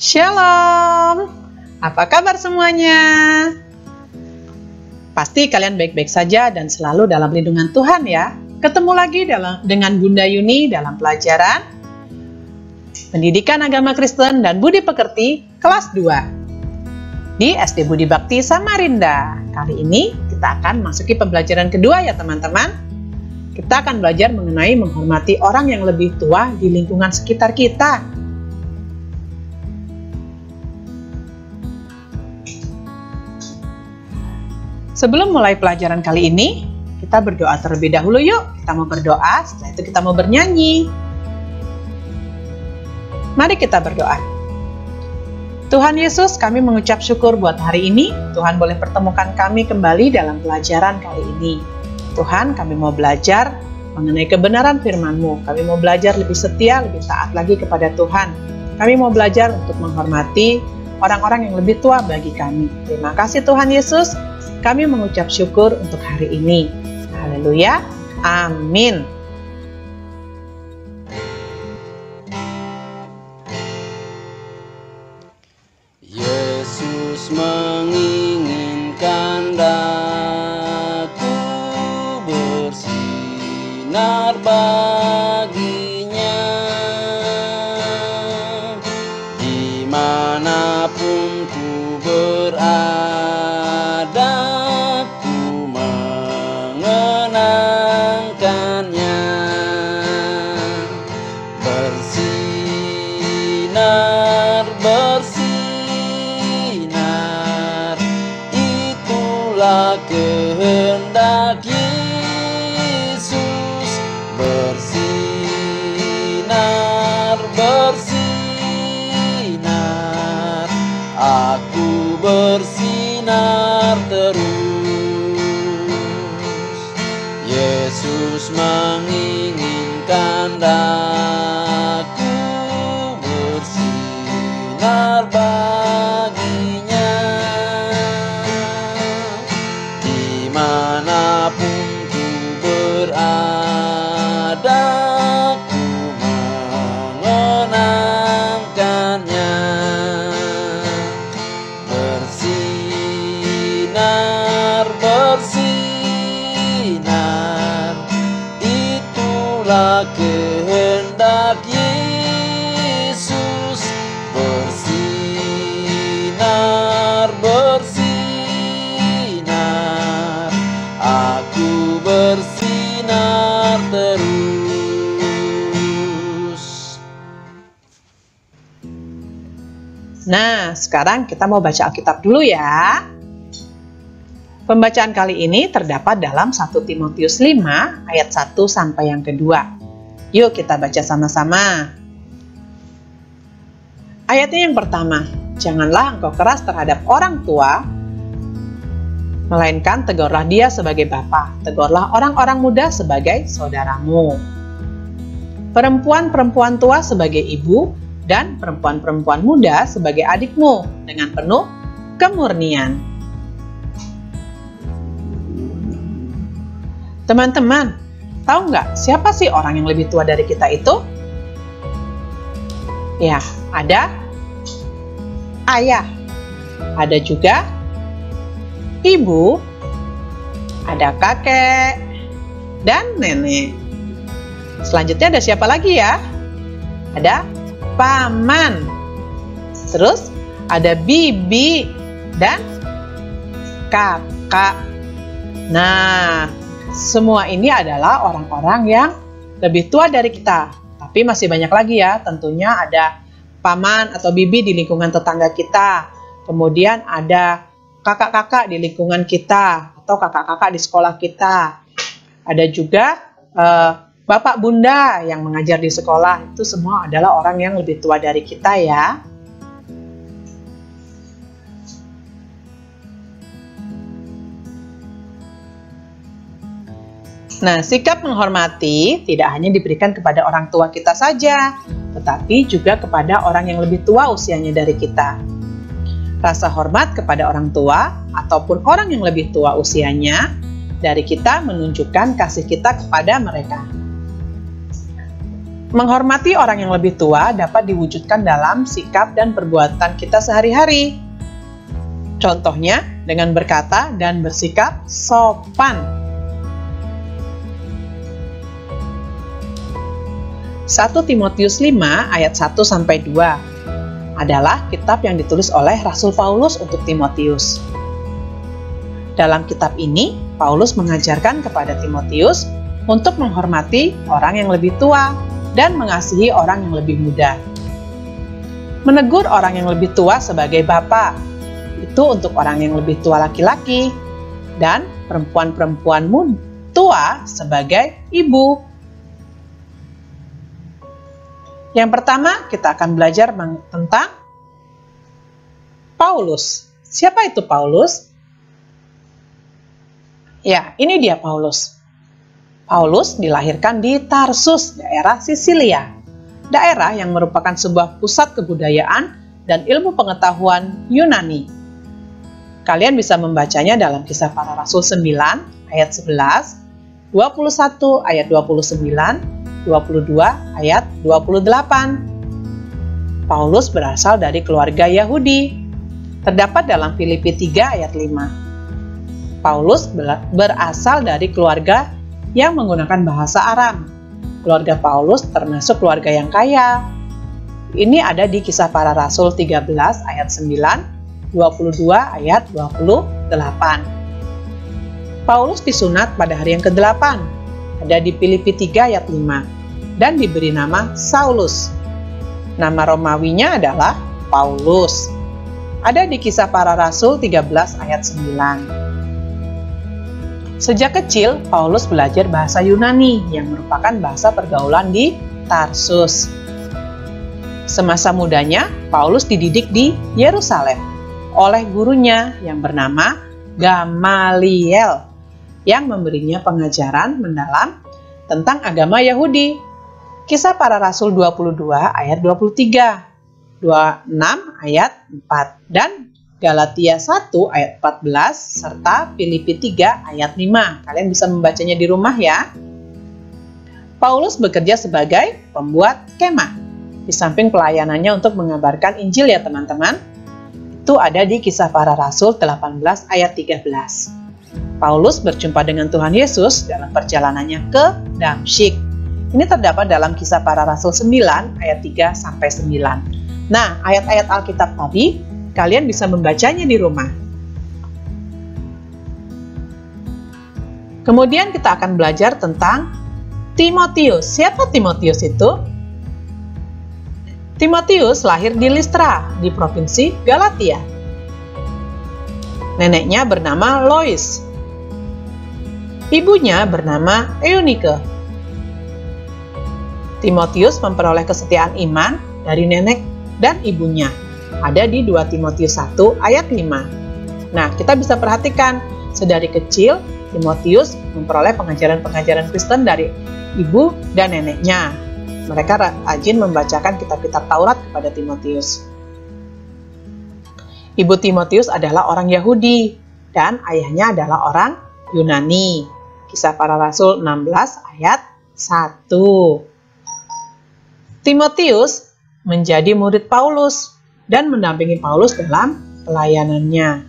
Shalom, apa kabar semuanya? Pasti kalian baik-baik saja dan selalu dalam lindungan Tuhan ya. Ketemu lagi dengan Bunda Yuni dalam pelajaran Pendidikan Agama Kristen dan Budi Pekerti kelas 2 di SD Budi Bakti Samarinda. Kali ini kita akan masuki pembelajaran kedua ya teman-teman. Kita akan belajar mengenai menghormati orang yang lebih tua di lingkungan sekitar kita. Sebelum mulai pelajaran kali ini, kita berdoa terlebih dahulu yuk. Kita mau berdoa, setelah itu kita mau bernyanyi. Mari kita berdoa. Tuhan Yesus, kami mengucap syukur buat hari ini. Tuhan boleh pertemukan kami kembali dalam pelajaran kali ini. Tuhan, kami mau belajar mengenai kebenaran firman-Mu. Kami mau belajar lebih setia, lebih taat lagi kepada Tuhan. Kami mau belajar untuk menghormati orang-orang yang lebih tua bagi kami. Terima kasih Tuhan Yesus. Kami mengucap syukur untuk hari ini. Haleluya. Amin. Yesus menginginkan daku bersinar baginya, dimanapun ku berada. Kehendak Yesus bersinar, bersinar, aku bersinar terus. Yesus menginginkan daku bersinar baginya, dimanapun ku berada, ku mengenangkannya. Bersinar, bersinar, itulah kehendak Yesus. Bersinar, bersinar, aku bersinar terus. Nah, sekarang kita mau baca Alkitab dulu ya. Pembacaan kali ini terdapat dalam 1 Timotius 5 ayat 1 sampai yang kedua. Yuk kita baca sama-sama. Ayatnya yang pertama, janganlah engkau keras terhadap orang tua, melainkan tegurlah dia sebagai bapa, tegurlah orang-orang muda sebagai saudaramu. Perempuan-perempuan tua sebagai ibu, dan perempuan-perempuan muda sebagai adikmu dengan penuh kemurnian. Teman-teman, tahu nggak siapa sih orang yang lebih tua dari kita itu? Ya, ada ayah, ada juga ibu, ada kakek, dan nenek. Selanjutnya ada siapa lagi ya? Ada paman. Terus ada bibi dan kakak. Nah, semua ini adalah orang-orang yang lebih tua dari kita. Tapi masih banyak lagi ya, tentunya ada paman atau bibi di lingkungan tetangga kita. Kemudian ada kakak-kakak di lingkungan kita atau kakak-kakak di sekolah kita. Ada juga bapak bunda yang mengajar di sekolah. Itu semua adalah orang yang lebih tua dari kita ya. Nah, sikap menghormati tidak hanya diberikan kepada orang tua kita saja, tetapi juga kepada orang yang lebih tua usianya dari kita. Rasa hormat kepada orang tua ataupun orang yang lebih tua usianya dari kita menunjukkan kasih kita kepada mereka. Menghormati orang yang lebih tua dapat diwujudkan dalam sikap dan perbuatan kita sehari-hari. Contohnya dengan berkata dan bersikap sopan. 1 Timotius 5 ayat 1-2 adalah kitab yang ditulis oleh Rasul Paulus untuk Timotius. Dalam kitab ini, Paulus mengajarkan kepada Timotius untuk menghormati orang yang lebih tua dan mengasihi orang yang lebih muda. Menegur orang yang lebih tua sebagai bapak, itu untuk orang yang lebih tua laki-laki, dan perempuan-perempuan tua sebagai ibu. Yang pertama, kita akan belajar tentang Paulus. Siapa itu Paulus? Ya, ini dia Paulus. Paulus dilahirkan di Tarsus, daerah Sisilia, daerah yang merupakan sebuah pusat kebudayaan dan ilmu pengetahuan Yunani. Kalian bisa membacanya dalam Kisah Para Rasul 9 ayat 11, 21 ayat 29, 22 ayat 28. Paulus berasal dari keluarga Yahudi, terdapat dalam Filipi 3 ayat 5. Paulus berasal dari keluarga yang menggunakan bahasa Aram. Keluarga Paulus termasuk keluarga yang kaya. Ini ada di Kisah Para Rasul 13 ayat 9, 22 ayat 28. Paulus disunat pada hari yang ke-8, ada di Filipi 3 ayat 5, dan diberi nama Saulus. Nama Romawinya adalah Paulus. Ada di Kisah Para Rasul 13 ayat 9. Sejak kecil, Paulus belajar bahasa Yunani yang merupakan bahasa pergaulan di Tarsus. Semasa mudanya, Paulus dididik di Yerusalem oleh gurunya yang bernama Gamaliel yang memberinya pengajaran mendalam tentang agama Yahudi. Kisah Para Rasul 22 ayat 23, 26 ayat 4, dan Galatia 1 ayat 14 serta Filipi 3 ayat 5. Kalian bisa membacanya di rumah ya. Paulus bekerja sebagai pembuat kemah. Di samping pelayanannya untuk mengabarkan Injil ya teman-teman. Itu ada di Kisah Para Rasul 18 ayat 13. Paulus berjumpa dengan Tuhan Yesus dalam perjalanannya ke Damsyik. Ini terdapat dalam Kisah Para Rasul 9 ayat 3-9. Nah, ayat-ayat Alkitab tadi kalian bisa membacanya di rumah. Kemudian kita akan belajar tentang Timotius. Siapa Timotius itu? Timotius lahir di Listra, di provinsi Galatia. Neneknya bernama Lois. Ibunya bernama Eunike. Timotius memperoleh kesetiaan iman dari nenek dan ibunya. Ada di 2 Timotius 1 ayat 5. Nah, kita bisa perhatikan, sedari kecil Timotius memperoleh pengajaran-pengajaran Kristen dari ibu dan neneknya. Mereka rajin membacakan kitab-kitab Taurat kepada Timotius. Ibu Timotius adalah orang Yahudi dan ayahnya adalah orang Yunani. Kisah Para Rasul 16 ayat 1. Timotius menjadi murid Paulus dan mendampingi Paulus dalam pelayanannya.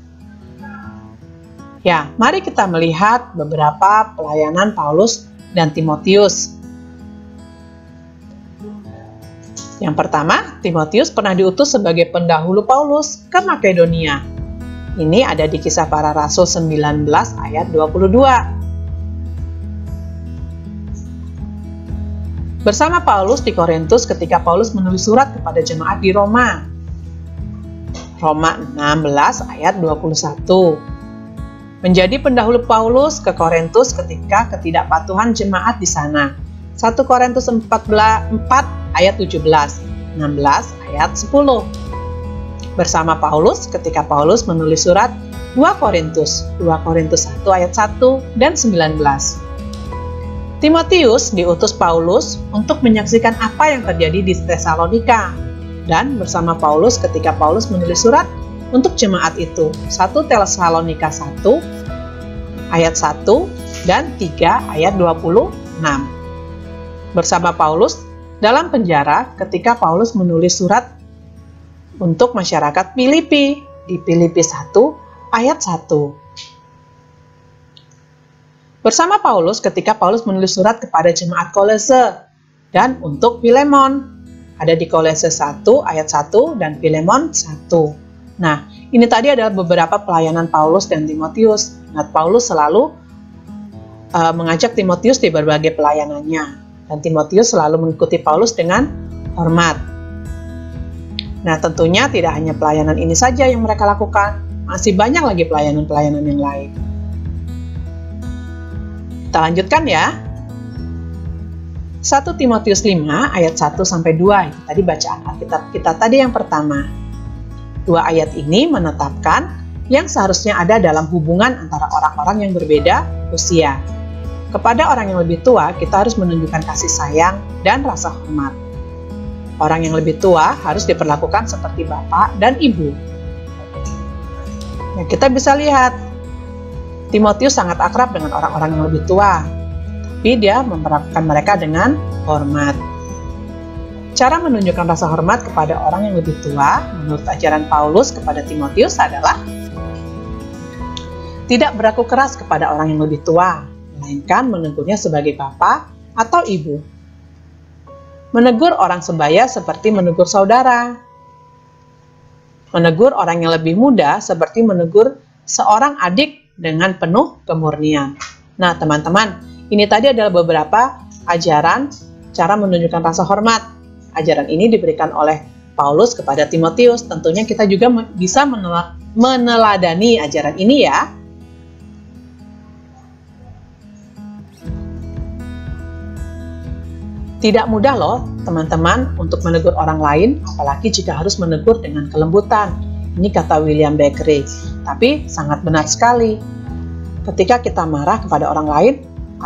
Ya, mari kita melihat beberapa pelayanan Paulus dan Timotius. Yang pertama, Timotius pernah diutus sebagai pendahulu Paulus ke Makedonia. Ini ada di Kisah Para Rasul 19 ayat 22. Bersama Paulus di Korintus ketika Paulus menulis surat kepada jemaat di Roma. Roma 16 ayat 21. Menjadi pendahulu Paulus ke Korintus ketika ketidakpatuhan jemaat di sana. 1 Korintus 4 ayat 17, 16 ayat 10. Bersama Paulus ketika Paulus menulis surat 2 Korintus 1 ayat 1 dan 19. Timotius diutus Paulus untuk menyaksikan apa yang terjadi di Tesalonika dan bersama Paulus ketika Paulus menulis surat untuk jemaat itu. 1 Tesalonika 1 ayat 1 dan 3 ayat 26. Bersama Paulus dalam penjara ketika Paulus menulis surat untuk masyarakat Filipi di Filipi 1 ayat 1. Bersama Paulus ketika Paulus menulis surat kepada jemaat Kolose dan untuk Filemon. Ada di Kolose 1 ayat 1 dan Filemon 1. Nah, ini tadi adalah beberapa pelayanan Paulus dan Timotius. Nah, Paulus selalu mengajak Timotius di berbagai pelayanannya. Dan Timotius selalu mengikuti Paulus dengan hormat. Nah, tentunya tidak hanya pelayanan ini saja yang mereka lakukan, masih banyak lagi pelayanan-pelayanan yang lain. Kita lanjutkan ya. 1 Timotius 5 ayat 1-2, itu tadi bacaan Alkitab kita tadi yang pertama. Dua ayat ini menetapkan yang seharusnya ada dalam hubungan antara orang-orang yang berbeda usia. Kepada orang yang lebih tua, kita harus menunjukkan kasih sayang dan rasa hormat. Orang yang lebih tua harus diperlakukan seperti bapak dan ibu. Nah, kita bisa lihat, Timotius sangat akrab dengan orang-orang yang lebih tua, tapi dia memperlakukan mereka dengan hormat. Cara menunjukkan rasa hormat kepada orang yang lebih tua, menurut ajaran Paulus kepada Timotius adalah tidak berlaku keras kepada orang yang lebih tua, melainkan menegurnya sebagai bapak atau ibu. Menegur orang sebaya seperti menegur saudara. Menegur orang yang lebih muda seperti menegur seorang adik dengan penuh kemurnian. Nah, teman-teman, ini tadi adalah beberapa ajaran cara menunjukkan rasa hormat. Ajaran ini diberikan oleh Paulus kepada Timotius. Tentunya kita juga bisa meneladani ajaran ini ya. Tidak mudah loh, teman-teman, untuk menegur orang lain, apalagi jika harus menegur dengan kelembutan. Ini kata William Beckery, tapi sangat benar sekali. Ketika kita marah kepada orang lain,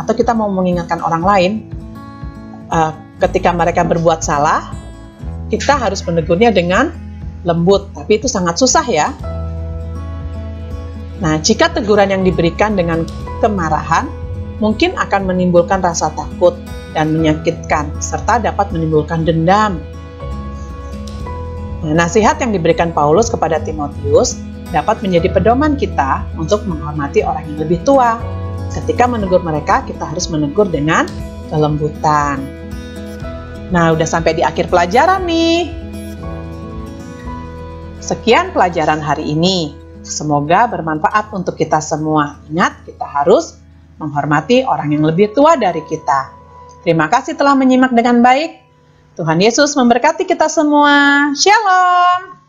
atau kita mau mengingatkan orang lain, ketika mereka berbuat salah, kita harus menegurnya dengan lembut, tapi itu sangat susah ya. Nah, jika teguran yang diberikan dengan kemarahan, mungkin akan menimbulkan rasa takut dan menyakitkan, serta dapat menimbulkan dendam. Nah, nasihat yang diberikan Paulus kepada Timotius dapat menjadi pedoman kita untuk menghormati orang yang lebih tua. Ketika menegur mereka, kita harus menegur dengan kelembutan. Nah, udah sampai di akhir pelajaran nih. Sekian pelajaran hari ini. Semoga bermanfaat untuk kita semua. Ingat, kita harus menghormati orang yang lebih tua dari kita. Terima kasih telah menyimak dengan baik. Tuhan Yesus memberkati kita semua. Shalom.